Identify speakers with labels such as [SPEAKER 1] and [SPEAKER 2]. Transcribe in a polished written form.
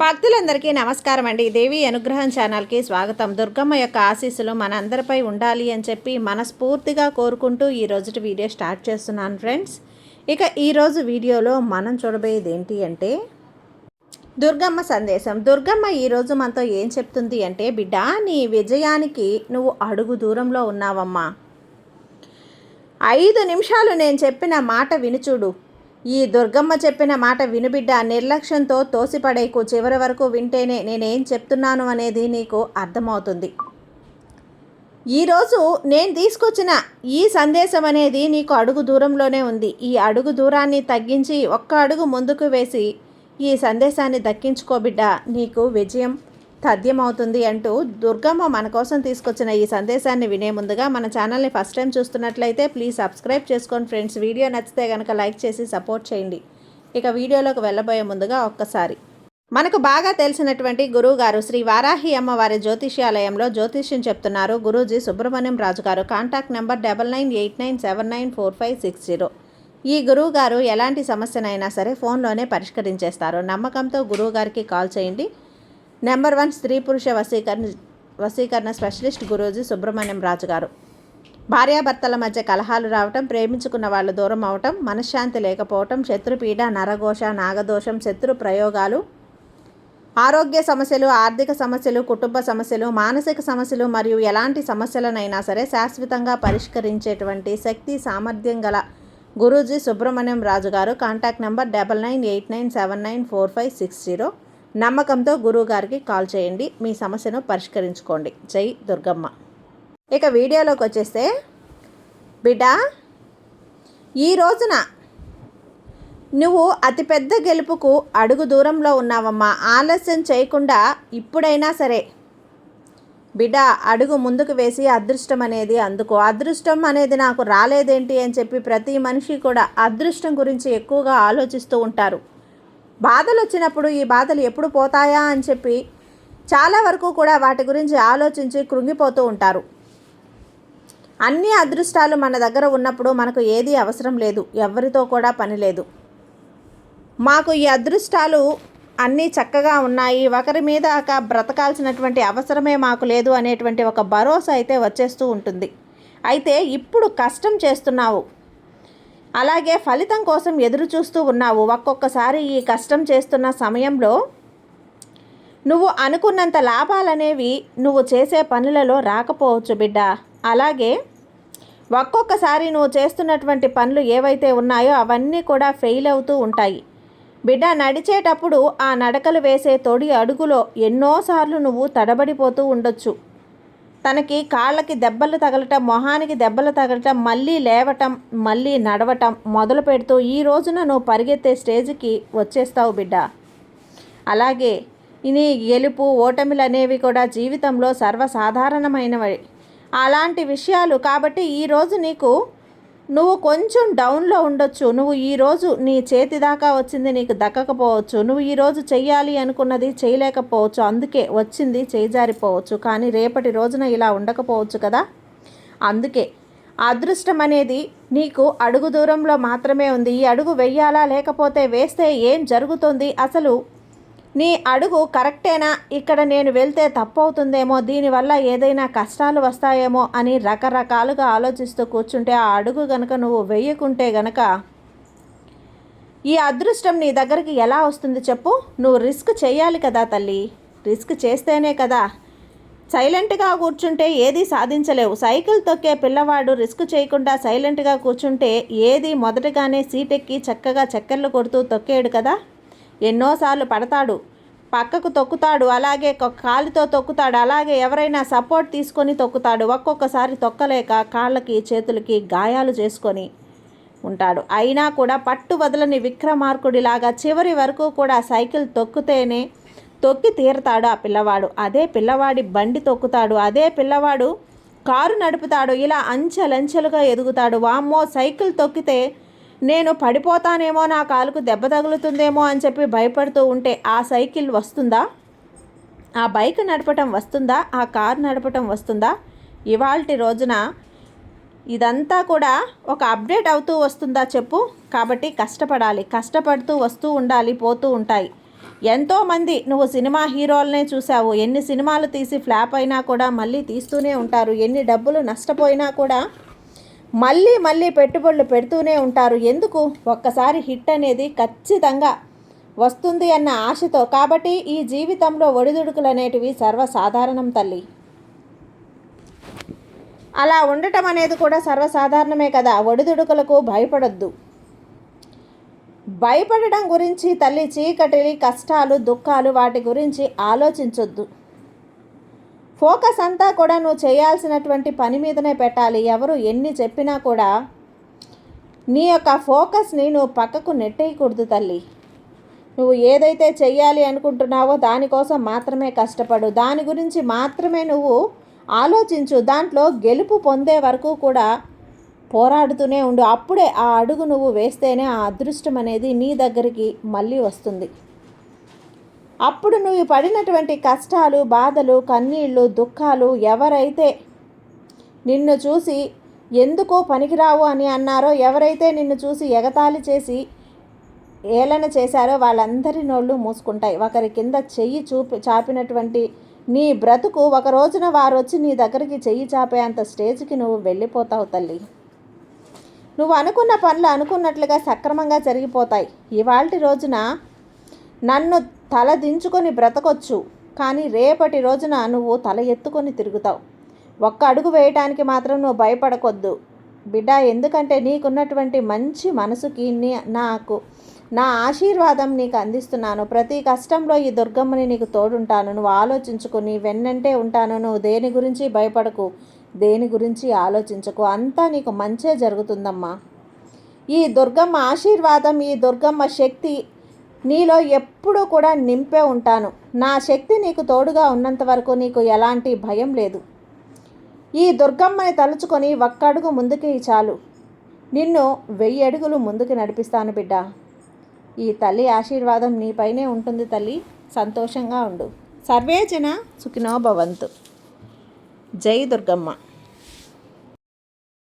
[SPEAKER 1] భక్తులందరికీ నమస్కారం అండి. దేవి అనుగ్రహం ఛానల్కి స్వాగతం. దుర్గమ్మ యొక్క ఆశీస్సులు మన అందరిపై ఉండాలి అని చెప్పి మనస్ఫూర్తిగా కోరుకుంటూ ఈ రోజుటి వీడియో స్టార్ట్ చేస్తున్నాను ఫ్రెండ్స్. ఇక ఈరోజు వీడియోలో మనం చూడబోయేది ఏంటి అంటే దుర్గమ్మ సందేశం. దుర్గమ్మ ఈరోజు మనతో ఏం చెప్తుంది అంటే, బిడ్డ, నీ విజయానికి నువ్వు అడుగు దూరంలో ఉన్నావమ్మా. 5 నిమిషాలు నేను చెప్పిన మాట వినుచూడు. ఈ దుర్గమ్మ చెప్పిన మాట వినుబిడ్డ, నిర్లక్ష్యంతో తోసిపడేకు. చివరి వరకు వింటేనే నేనేం చెప్తున్నాను అనేది నీకు అర్థమవుతుంది. ఈరోజు నేను తీసుకొచ్చిన ఈ సందేశం అనేది నీకు అడుగు దూరంలోనే ఉంది. ఈ అడుగు దూరాన్ని తగ్గించి ఒక్క అడుగు ముందుకు వేసి ఈ సందేశాన్ని దక్కించుకో బిడ్డ, నీకు విజయం తథ్యమవుతుంది అంటూ దుర్గమ్మ మన కోసం తీసుకొచ్చిన ఈ సందేశాన్ని వినే ముందుగా మన ఛానల్ని ఫస్ట్ టైం చూస్తున్నట్లయితే ప్లీజ్ సబ్స్క్రైబ్ చేసుకోండి ఫ్రెండ్స్. వీడియో నచ్చితే కనుక లైక్ చేసి సపోర్ట్ చేయండి. ఇక వీడియోలోకి వెళ్ళబోయే ముందుగా ఒక్కసారి మనకు బాగా తెలిసినటువంటి గురువుగారు శ్రీ వారాహి అమ్మవారి జ్యోతిష్యాలయంలో జ్యోతిష్యం చెప్తున్నారు గురూజీ సుబ్రహ్మణ్యం రాజు గారు. Contact number 9989794560. ఈ గురువుగారు ఎలాంటి సమస్యనైనా సరే ఫోన్లోనే పరిష్కరించేస్తారు. నమ్మకంతో గురువుగారికి కాల్ చేయండి. నెంబర్ 1 స్త్రీ పురుష వశీకరణ స్పెషలిస్ట్ గురూజీ సుబ్రహ్మణ్యం రాజు గారు. భార్యాభర్తల మధ్య కలహాలు రావటం, ప్రేమించుకున్న వాళ్ళు దూరం అవటం, మనశ్శాంతి లేకపోవటం, శత్రుపీడ, నరఘోష, నాగదోషం, శత్రు ప్రయోగాలు, ఆరోగ్య సమస్యలు, ఆర్థిక సమస్యలు, కుటుంబ సమస్యలు, మానసిక సమస్యలు మరియు ఎలాంటి సమస్యలనైనా సరే శాశ్వతంగా పరిష్కరించేటువంటి శక్తి సామర్థ్యం గల గురూజీ సుబ్రహ్మణ్యం రాజు గారు. Contact number 9989794560. నమ్మకంతో గురువుగారికి కాల్ చేయండి. మీ సమస్యను పరిష్కరించుకోండి. జై దుర్గమ్మ. ఇక వీడియోలోకి వచ్చేస్తే, బిడ్డ, ఈ రోజున నువ్వు అతిపెద్ద గెలుపుకు అడుగు దూరంలో ఉన్నావమ్మా. ఆలస్యం చేయకుండా ఇప్పుడైనా సరే బిడ్డ అడుగు ముందుకు వేసి అదృష్టం అనేది అందుకో. అదృష్టం అనేది నాకు రాలేదేంటి అని చెప్పి ప్రతి మనిషి కూడా అదృష్టం గురించి ఎక్కువగా ఆలోచిస్తూ ఉంటారు. బాధలు వచ్చినప్పుడు ఈ బాధలు ఎప్పుడు పోతాయా అని చెప్పి చాలా వరకు కూడా వాటి గురించి ఆలోచించి కృంగిపోతూ ఉంటారు. అన్ని అదృష్టాలు మన దగ్గర ఉన్నప్పుడు మనకు ఏది అవసరం లేదు, ఎవరితో కూడా పని లేదు. మాకు ఈ అదృష్టాలు అన్నీ చక్కగా ఉన్నాయి, ఒకరి మీద బ్రతకాల్సినటువంటి అవసరమే మాకు లేదు అనేటువంటి ఒక భరోసా అయితే వచ్చేస్తూ ఉంటుంది. అయితే ఇప్పుడు కష్టం చేస్తున్నావు, అలాగే ఫలితం కోసం ఎదురు చూస్తూ ఉన్నావు. ఒక్కొక్కసారి ఈ కష్టం చేస్తున్న సమయంలో నువ్వు అనుకున్నంత లాభాలనేవి నువ్వు చేసే పనులలో రాకపోవచ్చు బిడ్డ. అలాగే ఒక్కొక్కసారి నువ్వు చేస్తున్నటువంటి పనులు ఏవైతే ఉన్నాయో అవన్నీ కూడా ఫెయిల్ అవుతూ ఉంటాయి బిడ్డ. నడిచేటప్పుడు ఆ నడకలు వేసే తొడి అడుగులో ఎన్నోసార్లు నువ్వు తడబడిపోతూ ఉండొచ్చు. తనకి కాళ్ళకి దెబ్బలు తగలటం, మొహానికి దెబ్బలు తగలటం, మళ్ళీ లేవటం, మళ్ళీ నడవటం మొదలు పెడుతూ ఈ రోజున నువ్వు పరిగెత్తే స్టేజ్కి వచ్చేస్తావు బిడ్డ. అలాగే నీ గెలుపు ఓటమిలు అనేవి కూడా జీవితంలో సర్వసాధారణమైనవి, అలాంటి విషయాలు. కాబట్టి ఈరోజు నువ్వు కొంచెం డౌన్లో ఉండొచ్చు. నువ్వు ఈరోజు నీ చేతి దాకా వచ్చింది నీకు దక్కకపోవచ్చు. నువ్వు ఈరోజు చెయ్యాలి అనుకున్నది చేయలేకపోవచ్చు, అందుకే వచ్చింది చేజారిపోవచ్చు. కానీ రేపటి రోజున ఇలా ఉండకపోవచ్చు కదా. అందుకే అదృష్టం అనేది నీకు అడుగు దూరంలో మాత్రమే ఉంది. ఈ అడుగు వెయ్యాలా, లేకపోతే వేస్తే ఏం జరుగుతుంది, అసలు నీ అడుగు కరెక్టేనా, ఇక్కడ నేను వెళ్తే తప్పవుతుందేమో, దీనివల్ల ఏదైనా కష్టాలు వస్తాయేమో అని రకరకాలుగా ఆలోచిస్తూ కూర్చుంటే ఆ అడుగు గనక నువ్వు వేయకుంటే గనక ఈ అదృష్టం నీ దగ్గరికి ఎలా వస్తుంది చెప్పు. నువ్వు రిస్క్ చేయాలి కదా తల్లి, రిస్క్ చేస్తేనే కదా. సైలెంట్గా కూర్చుంటే ఏది సాధించలేవు. సైకిల్ తొక్కే పిల్లవాడు రిస్క్ చేయకుండా సైలెంట్గా కూర్చుంటే ఏది మొదటగానే సీటెక్కి చక్కగా చక్కర్లు కొడుతూ తొక్కేడు కదా. ఎన్నోసార్లు పడతాడు, పక్కకు తొక్కుతాడు, అలాగే కాలుతో తొక్కుతాడు, అలాగే ఎవరైనా సపోర్ట్ తీసుకొని తొక్కుతాడు. ఒక్కొక్కసారి తొక్కలేక కాళ్ళకి చేతులకి గాయాలు చేసుకొని ఉంటాడు. అయినా కూడా పట్టు వదలని విక్రమార్కుడిలాగా చివరి వరకు కూడా సైకిల్ తొక్కి తీరతాడు ఆ పిల్లవాడు. అదే పిల్లవాడి బండి తొక్కుతాడు, అదే పిల్లవాడు కారు నడుపుతాడు. ఇలా అంచెలంచెలుగా ఎదుగుతాడు. వామ్మో, సైకిల్ తొక్కితే నేను పడిపోతానేమో, నా కాలుకు దెబ్బ తగులుతుందేమో అని చెప్పి భయపడుతూ ఉంటే ఆ సైకిల్ వస్తుందా, ఆ బైక్ నడపటం వస్తుందా, ఆ కారు నడపటం వస్తుందా? ఇవాల్టి రోజున ఇదంతా కూడా ఒక అప్డేట్ అవుతూ వస్తుందా చెప్పు. కాబట్టి కష్టపడాలి, కష్టపడుతూ వస్తూ ఉండాలి, పోతూ ఉంటాయి. ఎంతోమంది నువ్వు సినిమా హీరోలనే చూసావు, ఎన్ని సినిమాలు తీసి ఫ్లాప్ అయినా కూడా మళ్ళీ తీస్తూనే ఉంటారు, ఎన్ని డబ్బులు నష్టపోయినా కూడా మళ్ళీ మళ్ళీ పెట్టుబడులు పెడుతూనే ఉంటారు. ఎందుకు? ఒక్కసారి హిట్ అనేది ఖచ్చితంగా వస్తుంది అన్న ఆశతో. కాబట్టి ఈ జీవితంలో ఒడిదుడుకులు అనేటివి సర్వసాధారణం తల్లి. అలా ఉండటం అనేది కూడా సర్వసాధారణమే కదా. ఒడిదుడుకులకు భయపడొద్దు. భయపడడం గురించి తల్లి, చీకటి, కష్టాలు, దుఃఖాలు వాటి గురించి ఆలోచించొద్దు. ఫోకస్ అంతా కూడా నువ్వు చేయాల్సినటువంటి పని మీదనే పెట్టాలి. ఎవరు ఎన్ని చెప్పినా కూడా నీ యొక్క ఫోకస్ని నువ్వు పక్కకు నెట్టేయకూడదు తల్లి. నువ్వు ఏదైతే చెయ్యాలి అనుకుంటున్నావో దానికోసం మాత్రమే కష్టపడు, దాని గురించి మాత్రమే నువ్వు ఆలోచించు. దాంట్లో గెలుపు పొందే వరకు కూడా పోరాడుతూనే ఉండు. అప్పుడే ఆ అడుగు నువ్వు వేస్తేనే ఆ అదృష్టం అనేది నీ దగ్గరికి మళ్ళీ వస్తుంది. అప్పుడు నువ్వు పడినటువంటి కష్టాలు, బాధలు, కన్నీళ్ళు, దుఃఖాలు ఎవరైతే నిన్ను చూసి ఎందుకో పనికిరావు అని అన్నారో, ఎవరైతే నిన్ను చూసి ఎగతాళి చేసి ఏలన చేశారో వాళ్ళందరి నోళ్ళు మూసుకుంటాయి. ఒకరి కింద చెయ్యి చాపినటువంటి నీ బ్రతుకు ఒక రోజున వారు వచ్చి నీ దగ్గరికి చెయ్యి చాపేంత స్టేజ్కి నువ్వు వెళ్ళిపోతావు తల్లి. నువ్వు అనుకున్న పనులు అనుకున్నట్లుగా సక్రమంగా జరిగిపోతాయి. ఇవాల్టి రోజున నన్ను తల దించుకొని బ్రతకొచ్చు, కానీ రేపటి రోజున నువ్వు తల ఎత్తుకొని తిరుగుతావు. ఒక్క అడుగు వేయటానికి మాత్రం నువ్వు భయపడకొద్దు బిడ్డ. ఎందుకంటే నీకున్నటువంటి మంచి మనసుకి నా ఆశీర్వాదం నీకు అందిస్తున్నాను. ప్రతి కష్టంలో ఈ దుర్గమ్మని నీకు తోడుంటాను. నువ్వు ఆలోచించుకుని వెన్నంటే ఉంటాను. నువ్వు దేని గురించి భయపడకు, దేని గురించి ఆలోచించకు. అంతా నీకు మంచే జరుగుతుందమ్మా. ఈ దుర్గమ్మ ఆశీర్వాదం, ఈ దుర్గమ్మ శక్తి నీలో ఎప్పుడూ కూడా నింపే ఉంటాను. నా శక్తి నీకు తోడుగా ఉన్నంత వరకు నీకు ఎలాంటి భయం లేదు. ఈ దుర్గమ్మని తలుచుకొని ఒక్క అడుగు ముందుకి చాలు, నిన్ను 1000 అడుగులు ముందుకు నడిపిస్తాను బిడ్డ. ఈ తల్లి ఆశీర్వాదం నీపైనే ఉంటుంది తల్లి. సంతోషంగా ఉండు. సర్వే జన సుఖినో భవంతు. జై దుర్గమ్మ.